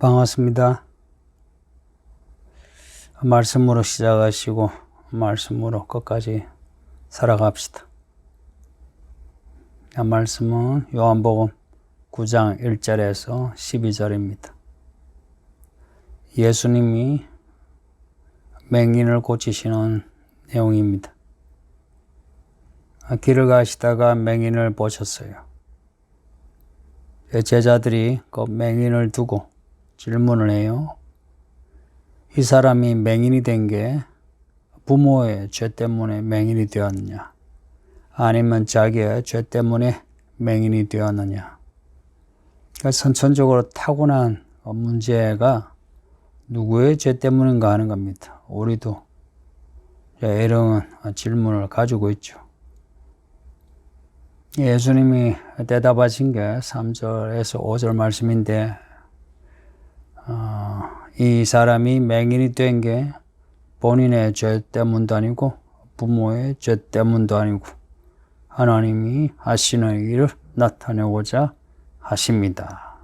반갑습니다. 말씀으로 시작하시고 말씀으로 끝까지 살아갑시다. 말씀은 요한복음 9장 1절에서 12절입니다. 예수님이 맹인을 고치시는 내용입니다. 길을 가시다가 맹인을 보셨어요. 제자들이 그 맹인을 두고 질문을 해요. 이 사람이 맹인이 된 게 부모의 죄 때문에 맹인이 되었느냐? 아니면 자기의 죄 때문에 맹인이 되었느냐? 그러니까 선천적으로 타고난 문제가 누구의 죄 때문인가 하는 겁니다. 우리도 이런 질문을 가지고 있죠. 예수님이 대답하신 게 3절에서 5절 말씀인데 이 사람이 맹인이 된 게 본인의 죄 때문도 아니고 부모의 죄 때문도 아니고 하나님이 하시는 일을 나타내고자 하십니다.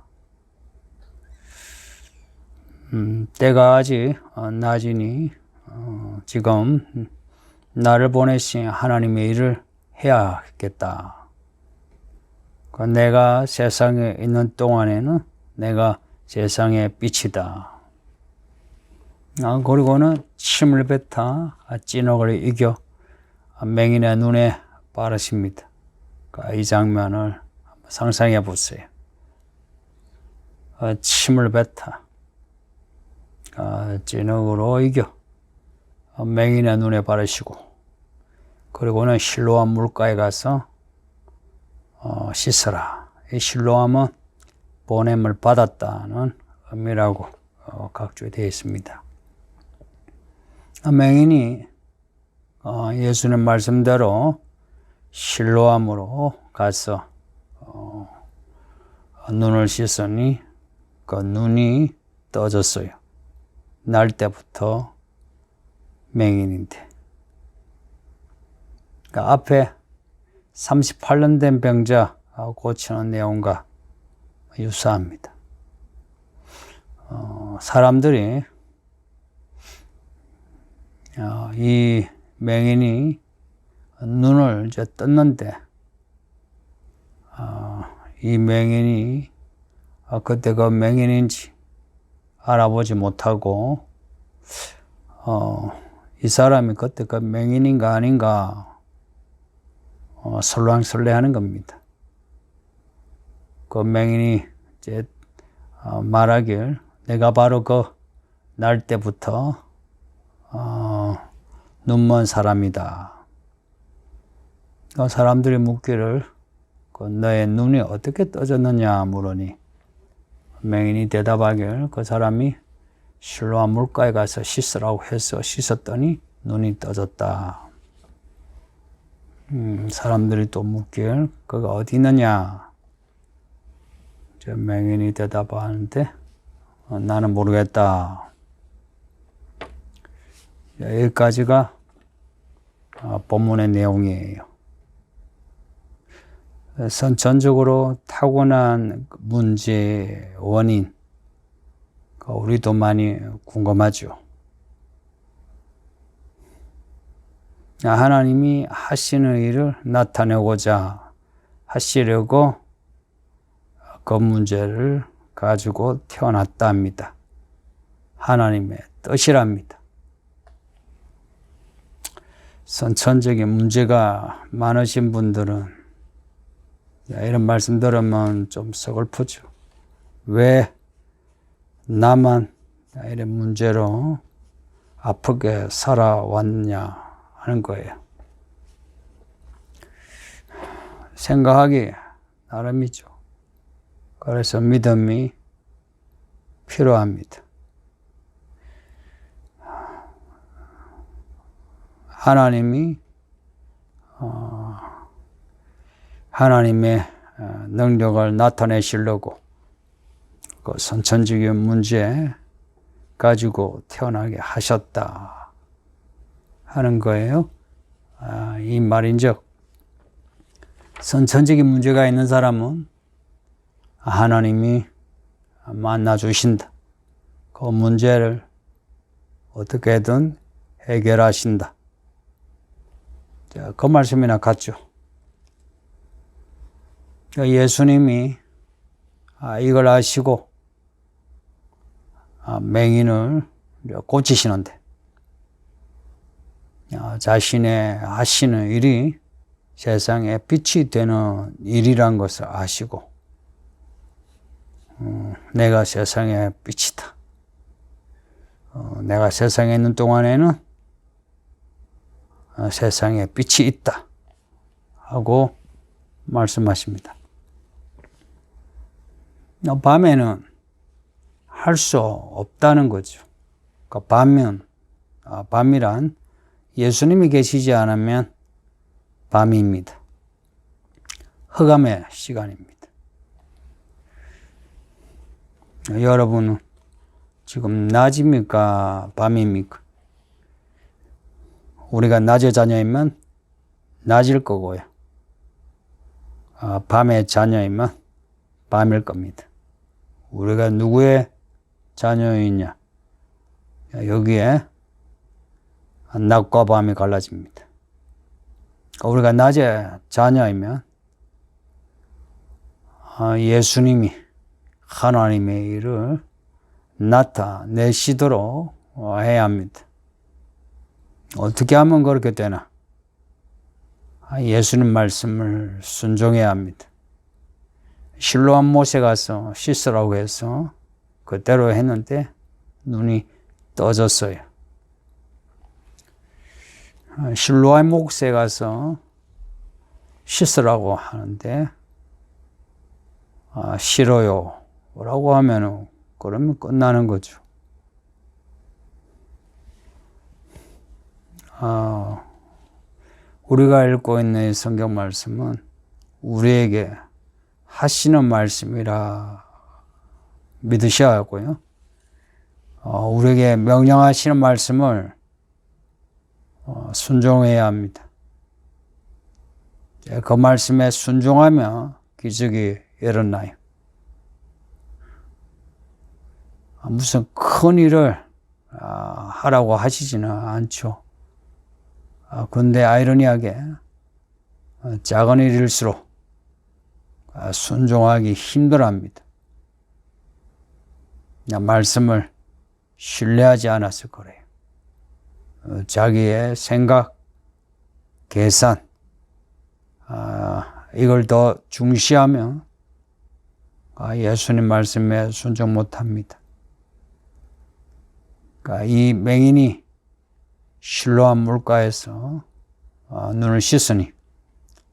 때가 아직 낮으니 지금 나를 보내신 하나님의 일을 해야겠다. 내가 세상에 있는 동안에는 내가 세상의 빛이다. 그리고는 침을 뱉어 찐옥을 이겨 맹인의 눈에 바르십니다. 이 장면을 상상해 보세요. 침을 뱉어 찐옥으로 이겨 맹인의 눈에 바르시고 그리고는 실로암 물가에 가서 씻어라. 이 실로암은 보냄을 받았다는 의미라고 각주되어 있습니다. 맹인이 예수님 말씀대로 실로암으로 가서 눈을 씻으니 그 눈이 떠졌어요. 날 때부터 맹인인데 그 앞에 38년 된 병자 고치는 내용과 유사합니다. 사람들이 이 맹인이 눈을 이제 떴는데 이 맹인이 그때 그 맹인인지 알아보지 못하고 이 사람이 그때 그 맹인인가 아닌가 설랑설레하는 겁니다. 그 맹인이 이제 말하길 내가 바로 그 날 때부터 눈먼 사람이다. 사람들이 묻기를 너의 눈이 어떻게 떠졌느냐 물으니 맹인이 대답하길 그 사람이 실로암 물가에 가서 씻으라고 해서 씻었더니 눈이 떠졌다. 사람들이 또 묻길 그가 어디 있느냐? 저 맹인이 대답하는데 나는 모르겠다. 여기까지가 본문의 내용이에요. 선천적으로 타고난 문제의 원인, 우리도 많이 궁금하죠. 하나님이 하시는 일을 나타내고자 하시려고 그 문제를 가지고 태어났답니다. 하나님의 뜻이랍니다. 선천적인 문제가 많으신 분들은 이런 말씀 들으면 좀 서글프죠. 왜 나만 이런 문제로 아프게 살아왔냐 하는 거예요. 생각하기 나름이죠. 그래서 믿음이 필요합니다. 하나님이 하나님의 능력을 나타내시려고 그 선천적인 문제 가지고 태어나게 하셨다 하는 거예요. 이 말인즉 선천적인 문제가 있는 사람은 하나님이 만나 주신다. 그 문제를 어떻게든 해결하신다. 자, 그 말씀이나 같죠. 예수님이 이걸 아시고 맹인을 고치시는데 자신의 하시는 일이 세상에 빛이 되는 일이란 것을 아시고 내가 세상의 빛이다. 내가 세상에 있는 동안에는 세상에 빛이 있다 하고 말씀하십니다. 밤에는 할 수 없다는 거죠. 그러니까 밤이란 예수님이 계시지 않으면 밤입니다. 흑암의 시간입니다. 여러분은 지금 낮입니까? 밤입니까? 우리가 낮의 자녀이면 낮일 거고요. 밤의 자녀이면 밤일 겁니다. 우리가 누구의 자녀이냐? 여기에 낮과 밤이 갈라집니다. 우리가 낮의 자녀이면 예수님이 하나님의 일을 나타내시도록 해야 합니다. 어떻게 하면 그렇게 되나? 예수님 말씀을 순종해야 합니다. 실로암 못에 가서 씻으라고 해서 그대로 했는데 눈이 떠졌어요. 실로암 못에 가서 씻으라고 하는데 싫어요 라고 하면은 그러면 끝나는 거죠. 우리가 읽고 있는 성경 말씀은 우리에게 하시는 말씀이라 믿으셔야 하고요. 우리에게 명령하시는 말씀을 순종해야 합니다. 그 말씀에 순종하면 기적이 일어나요. 무슨 큰 일을 하라고 하시지는 않죠. 그런데 아이러니하게 작은 일일수록 순종하기 힘들어합니다. 말씀을 신뢰하지 않았을 거래요. 자기의 생각, 계산, 이걸 더 중시하면 예수님 말씀에 순종 못합니다. 이 맹인이 실로암 물가에서 눈을 씻으니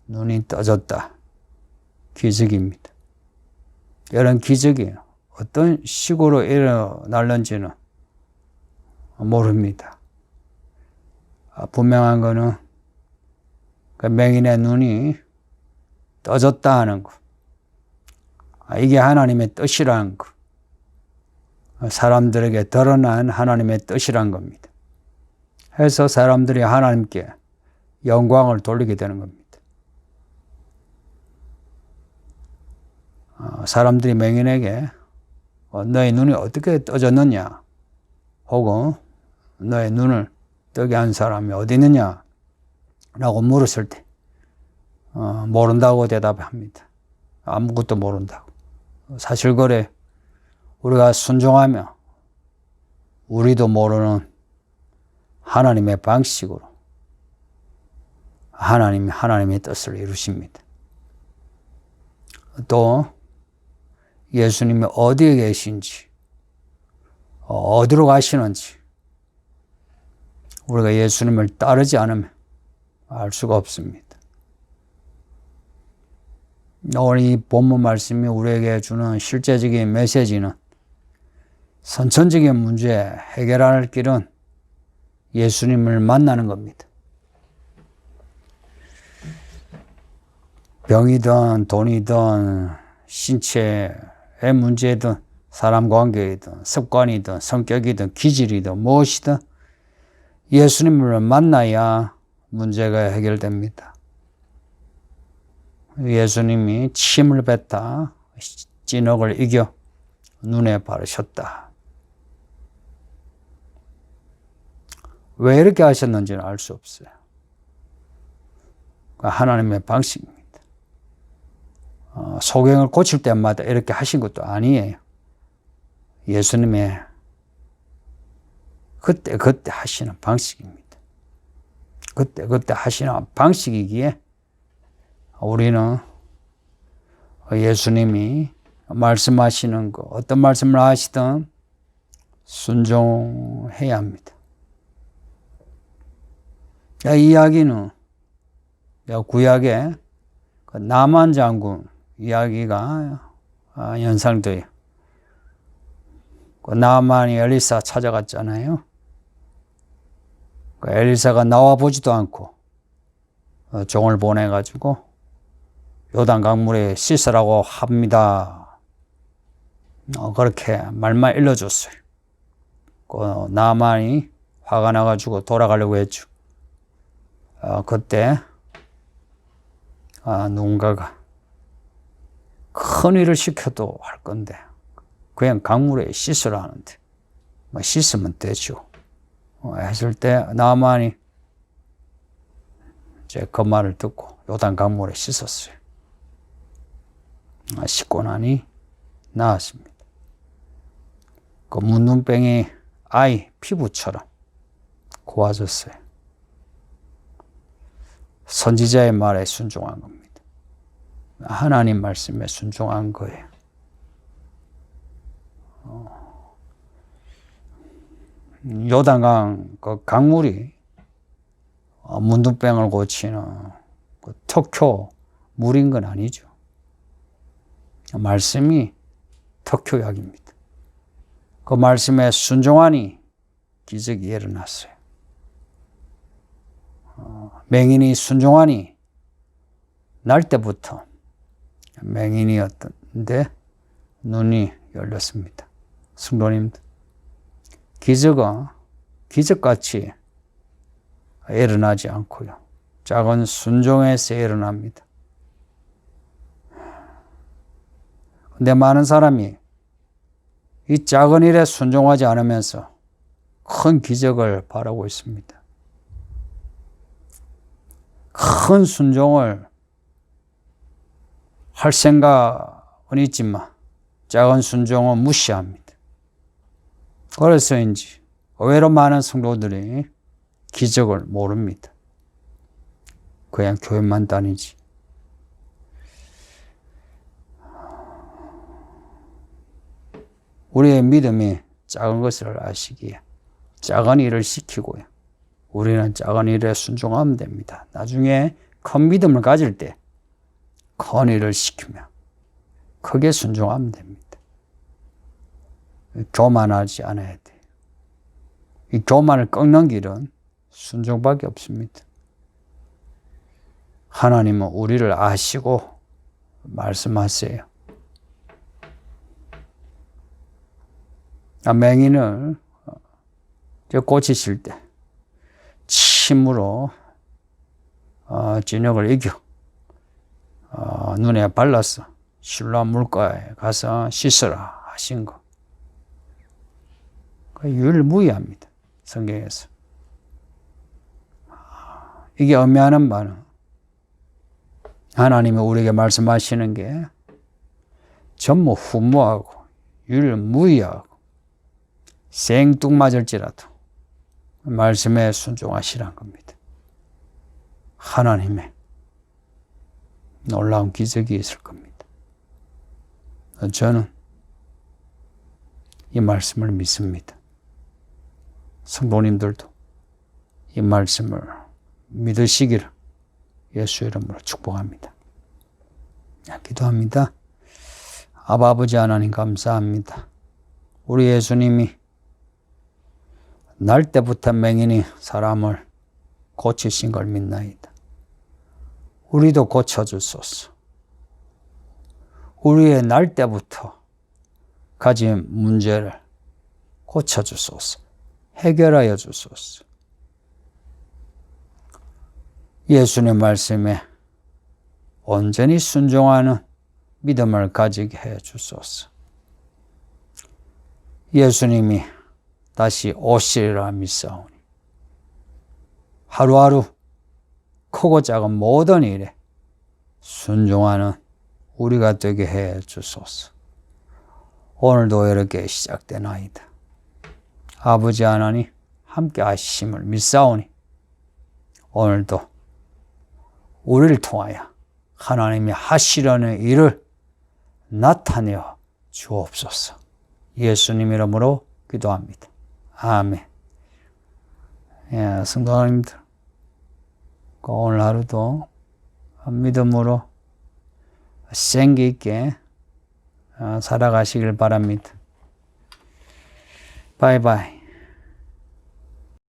눈이 떠졌다. 기적입니다. 이런 기적이 어떤 식으로 일어날는지는 모릅니다. 분명한 것은 그 맹인의 눈이 떠졌다 하는 것. 이게 하나님의 뜻이라는 것. 사람들에게 드러난 하나님의 뜻이란 겁니다. 해서 사람들이 하나님께 영광을 돌리게 되는 겁니다. 사람들이 맹인에게 너의 눈이 어떻게 떠졌느냐 혹은 너의 눈을 뜨게 한 사람이 어디 있느냐 라고 물었을 때 모른다고 대답합니다. 아무것도 모른다고. 사실 그래 우리가 순종하면 우리도 모르는 하나님의 방식으로 하나님의 뜻을 이루십니다. 또 예수님이 어디에 계신지 어디로 가시는지 우리가 예수님을 따르지 않으면 알 수가 없습니다. 오늘 이 본문 말씀이 우리에게 주는 실제적인 메시지는 선천적인 문제 해결할 길은 예수님을 만나는 겁니다. 병이든 돈이든 신체의 문제든 사람 관계이든 습관이든 성격이든 기질이든 무엇이든 예수님을 만나야 문제가 해결됩니다. 예수님이 침을 뱉다 찐혹을 이겨 눈에 바르셨다. 왜 이렇게 하셨는지는 알 수 없어요. 하나님의 방식입니다. 소경을 고칠 때마다 이렇게 하신 것도 아니에요. 예수님의 그때 하시는 방식입니다. 그때 하시는 방식이기에 우리는 예수님이 말씀하시는 거, 어떤 말씀을 하시든 순종해야 합니다. 이 이야기는 구약의 나만 장군 이야기가 연상돼요. 나만이 엘리사 찾아갔잖아요. 엘리사가 나와보지도 않고 종을 보내가지고 요단 강물에 씻으라고 합니다. 그렇게 말만 일러줬어요. 나만이 화가 나가지고 돌아가려고 했죠. 그때 누군가가 큰 일을 시켜도 할 건데 그냥 강물에 씻으라 하는데 씻으면 되죠. 했을 때 나만이 이제 그 말을 듣고 요단 강물에 씻었어요. 씻고 나니 나았습니다. 그 문둥병이 아이 피부처럼 고와졌어요. 선지자의 말에 순종한 겁니다. 하나님 말씀에 순종한 거예요. 요단강 그 강물이 문둥병을 고치는 그 특효 물인 건 아니죠. 말씀이 특효약입니다. 그 말씀에 순종하니 기적이 일어났어요. 맹인이 순종하니 날 때부터 맹인이었던데 눈이 열렸습니다. 성도님들, 기적은 기적같이 일어나지 않고요. 작은 순종에서 일어납니다. 근데 많은 사람이 이 작은 일에 순종하지 않으면서 큰 기적을 바라고 있습니다. 큰 순종을 할 생각은 있지만 작은 순종은 무시합니다. 그래서인지 의외로 많은 성도들이 기적을 모릅니다. 그냥 교회만 다니지. 우리의 믿음이 작은 것을 아시기에 작은 일을 시키고요. 우리는 작은 일에 순종하면 됩니다. 나중에 큰 믿음을 가질 때 큰 일을 시키며 크게 순종하면 됩니다. 교만하지 않아야 돼요. 이 교만을 꺾는 길은 순종밖에 없습니다. 하나님은 우리를 아시고 말씀하세요. 맹인을 고치실 때 침으로 진역을 이겨 눈에 발라서 실로암 물가에 가서 씻으라 하신 거. 유일무이합니다. 성경에서. 이게 의미하는 바는 하나님이 우리에게 말씀하시는 게 전무후무하고 유일무이하고 생뚱맞을지라도 말씀에 순종하시라는 겁니다. 하나님의 놀라운 기적이 있을 겁니다. 저는 이 말씀을 믿습니다. 성도님들도 이 말씀을 믿으시기를 예수 이름으로 축복합니다. 기도합니다. 아버지 하나님 감사합니다. 우리 예수님이 날 때부터 맹인이 사람을 고치신 걸 믿나이다. 우리도 고쳐주소서. 우리의 날 때부터 가진 문제를 고쳐주소서. 해결하여 주소서. 예수님 말씀에 온전히 순종하는 믿음을 가지게 해 주소서. 예수님이 다시 오시리라 믿사오니 하루하루 크고 작은 모든 일에 순종하는 우리가 되게 해 주소서. 오늘도 이렇게 시작되나이다. 아버지 하나님 함께 하심을 믿사오니 오늘도 우리를 통하여 하나님이 하시려는 일을 나타내어 주옵소서. 예수님 이름으로 기도합니다. 아멘. 예, 성도님들 오늘 하루도 믿음으로 생기 있게 살아가시길 바랍니다. 바이바이.